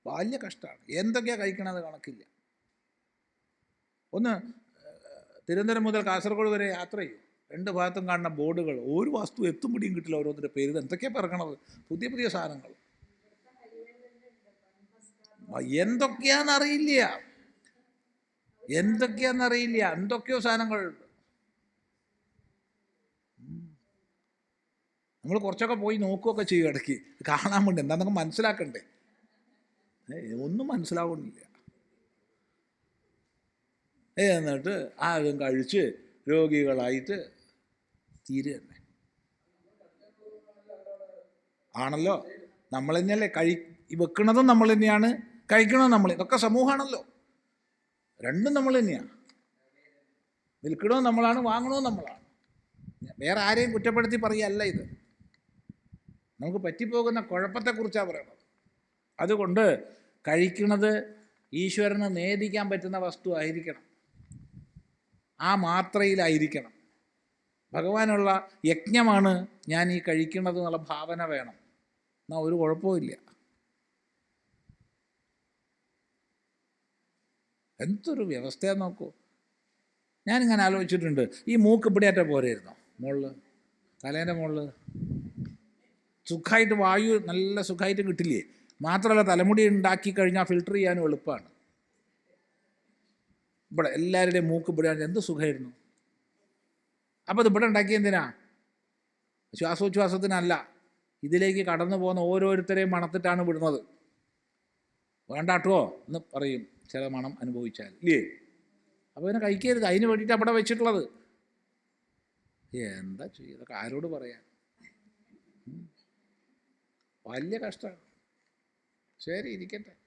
വലിയ കഷ്ടമാണ്. എന്തൊക്കെയാണ് കഴിക്കണത് കണക്കില്ല. ഒന്ന് തിരുവനന്തപുരം മുതൽ കാസർഗോഡ് വരെ യാത്ര ചെയ്യും. 2 ഭാഗത്തും കാണുന്ന ബോർഡുകൾ, ഒരു വസ്തു എത്തും പിടിയും കിട്ടില്ല. ഓരോന്നിൻ്റെ പേര് എന്തൊക്കെയാണ് പറയണത്, പുതിയ പുതിയ സാധനങ്ങൾ. എന്തൊക്കെയാണെന്നറിയില്ല, എന്തൊക്കെയോ സാധനങ്ങളുണ്ട്. നമ്മൾ കുറച്ചൊക്കെ പോയി നോക്കുകയൊക്കെ ചെയ്യും ഇടയ്ക്ക്, കാണാൻ വേണ്ടി. എന്താണെന്നൊക്കെ മനസ്സിലാക്കണ്ടേ? ഒന്നും മനസ്സിലാവുന്നില്ല. എന്നിട്ട് ആദ്യം കഴിച്ച് രോഗികളായിട്ട് തീരുക തന്നെ ആണല്ലോ. നമ്മൾ തന്നെയല്ലേ വെക്കണതും നമ്മൾ തന്നെയാണ്, കഴിക്കണതും നമ്മൾ. ഇതൊക്കെ സമൂഹമാണല്ലോ, രണ്ടും നമ്മൾ തന്നെയാണ്. വിൽക്കണവും നമ്മളാണ്, വാങ്ങണവും നമ്മളാണ്. വേറെ ആരെയും കുറ്റപ്പെടുത്തി പറയുകയല്ല ഇത്. നമുക്ക് പറ്റിപ്പോകുന്ന കുഴപ്പത്തെക്കുറിച്ചാണ് പറയണത്. അതുകൊണ്ട് കഴിക്കുന്നത് ഈശ്വരന് നേദിക്കാൻ പറ്റുന്ന വസ്തു ആയിരിക്കണം, ആ മാത്രയിലായിരിക്കണം. ഭഗവാനുള്ള യജ്ഞമാണ് ഞാൻ ഈ കഴിക്കുന്നത് എന്നുള്ള ഭാവന വേണം. എന്നാൽ ഒരു കുഴപ്പമില്ല. എന്തൊരു വ്യവസ്ഥയാന്ന് നോക്കൂ. ഞാനിങ്ങനെ ആലോചിച്ചിട്ടുണ്ട്, ഈ മൂക്ക് ഇവിടെയായിട്ട് പോരായിരുന്നോ? മുകളിൽ, തലേൻ്റെ മുകളിൽ സുഖമായിട്ട് വായു നല്ല സുഖമായിട്ട് കിട്ടില്ലേ? മാത്രമല്ല തലമുടി ഉണ്ടാക്കി കഴിഞ്ഞാൽ ഫിൽട്ടർ ചെയ്യാനും എളുപ്പമാണ്. ഇവിടെ എല്ലാവരുടെയും മൂക്ക് ഇവിടെ എന്ത് സുഖമായിരുന്നു. അപ്പോൾ ഇത് ഇവിടെ ഉണ്ടാക്കിയ എന്തിനാ? ശ്വാസോച്ഛ്വാസത്തിനല്ല, ഇതിലേക്ക് കടന്നു പോകുന്ന ഓരോരുത്തരെയും മണത്തിട്ടാണ് വിടുന്നത്. വേണ്ടാട്ടോ എന്ന് പറയും ചില മണം അനുഭവിച്ചാൽ, ഇല്ലേ? അപ്പോൾ ഇതിനെ കഴിക്കരുത്, അതിന് വേണ്ടിയിട്ട് അവിടെ വെച്ചിട്ടുള്ളത്. എന്താ ചെയ്യുക, ഇതൊക്കെ ആരോട് പറയാൻ? വലിയ കഷ്ടമാണ്. ശരി, ഇരിക്കട്ടെ.